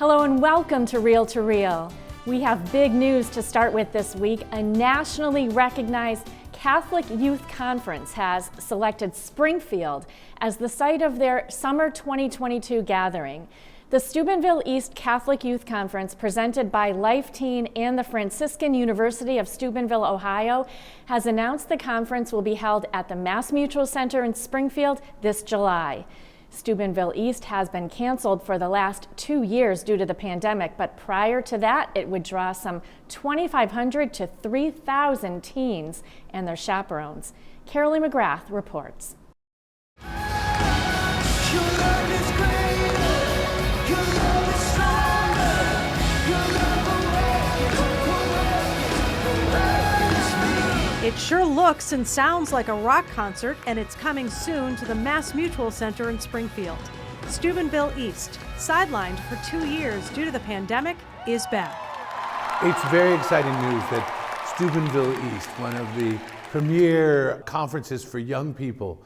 Hello and welcome to Real. We have big news to start with this week. A nationally recognized Catholic Youth Conference has selected Springfield as the site of their summer 2022 gathering. The Steubenville East Catholic Youth Conference, presented by Life Teen and the Franciscan University of Steubenville, Ohio, has announced the conference will be held at the MASSMUTUAL Center in Springfield this July. Steubenville East has been canceled for the last 2 years due to the pandemic, but prior to that, it would draw some 2,500 to 3,000 teens and their chaperones. CAROLEE McGrath reports. It sure looks and sounds like a rock concert, and it's coming soon to the MassMutual Center in Springfield. Steubenville East, sidelined for 2 years due to the pandemic, is back. It's very exciting news that Steubenville East, one of the premier conferences for young people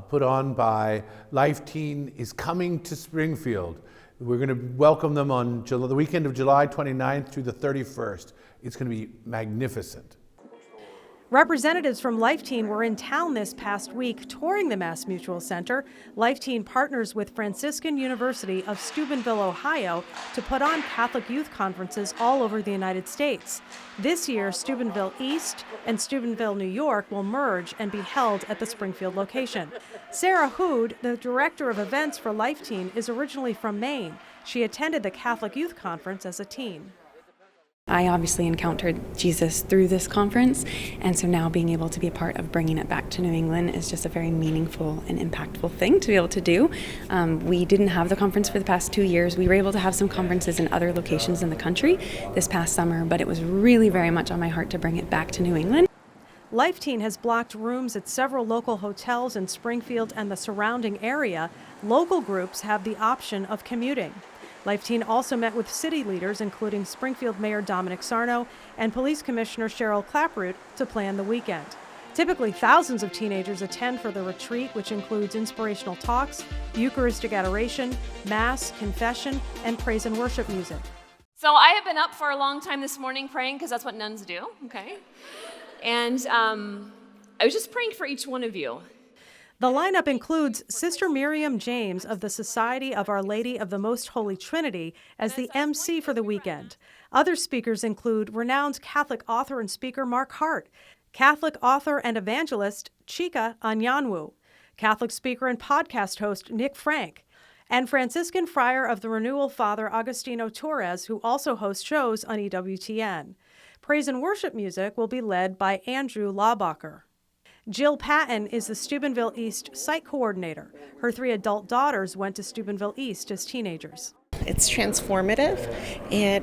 put on by Life Teen, is coming to Springfield. We're going to welcome them on the weekend of July 29th through the 31st. It's going to be magnificent. Representatives from Life Teen were in town this past week touring the MassMutual Center. Life Teen partners with Franciscan University of Steubenville, Ohio, to put on Catholic youth conferences all over the United States. This year, Steubenville East and Steubenville, New York will merge and be held at the Springfield location. Sarah Hood, the director of events for Life Teen, is originally from Maine. She attended the Catholic Youth Conference as a teen. I obviously encountered Jesus through this conference, and so now being able to be a part of bringing it back to New England is just a very meaningful and impactful thing to be able to do. We didn't have the conference for the past 2 years. We were able to have some conferences in other locations in the country this past summer, but it was really very much on my heart to bring it back to New England. Life Teen has blocked rooms at several local hotels in Springfield and the surrounding area. Local groups have the option of commuting. Life Teen also met with city leaders, including Springfield Mayor Dominic Sarno and Police Commissioner Cheryl Claproot, to plan the weekend. Typically, thousands of teenagers attend for the retreat, which includes inspirational talks, Eucharistic adoration, Mass, confession, and praise and worship music. So I have been up for a long time this morning praying, because that's what nuns do, okay? And I was just praying for each one of you. The lineup includes Sister Miriam James of the Society of Our Lady of the Most Holy Trinity as the MC for the weekend. Other speakers include renowned Catholic author and speaker Mark Hart, Catholic author and evangelist Chika Anyanwu, Catholic speaker and podcast host Nick Frank, and Franciscan friar of the Renewal Father Agustino Torres, who also hosts shows on EWTN. Praise and worship music will be led by Andrew Laubacher. Jill Patton is the Steubenville East site coordinator. Her 3 adult daughters went to Steubenville East as teenagers. It's transformative. It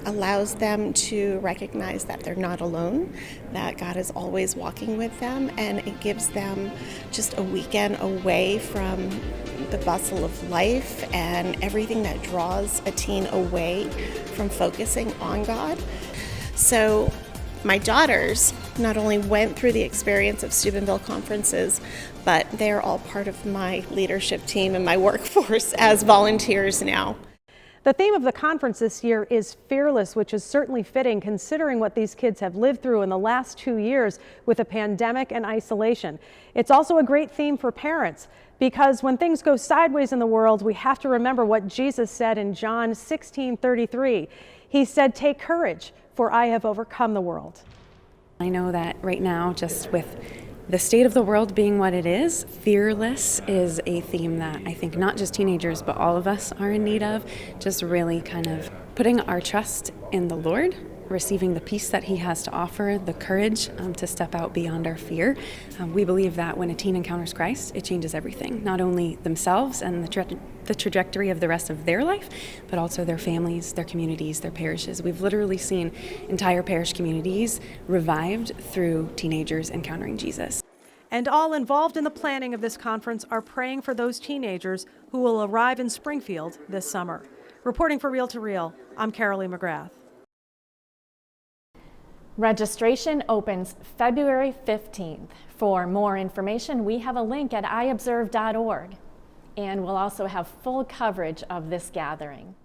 allows them to recognize that they're not alone, that God is always walking with them, and it gives them just a weekend away from the bustle of life and everything that draws a teen away from focusing on God. So my daughters not only went through the experience of Steubenville conferences, but they're all part of my leadership team and my workforce as volunteers now. The theme of the conference this year is fearless, which is certainly fitting considering what these kids have lived through in the last 2 years with a pandemic and isolation. It's also a great theme for parents, because when things go sideways in the world, we have to remember what Jesus said in John 16:33. He said, "Take courage, for I have overcome the world." I know that right now, just with the state of the world being what it is, fearless is a theme that I think not just teenagers, but all of us are in need of. Just really kind of putting our trust in the Lord, receiving the peace that He has to offer, the courage to step out beyond our fear. We believe that when a teen encounters Christ, it changes everything, not only themselves and the trajectory of the rest of their life, but also their families, their communities, their parishes. We've literally seen entire parish communities revived through teenagers encountering Jesus. And all involved in the planning of this conference are praying for those teenagers who will arrive in Springfield this summer. Reporting for Real to Real, I'm CAROLEE McGrath. Registration opens February 15th. For more information, we have a link at iobserve.org, and we'll also have full coverage of this gathering.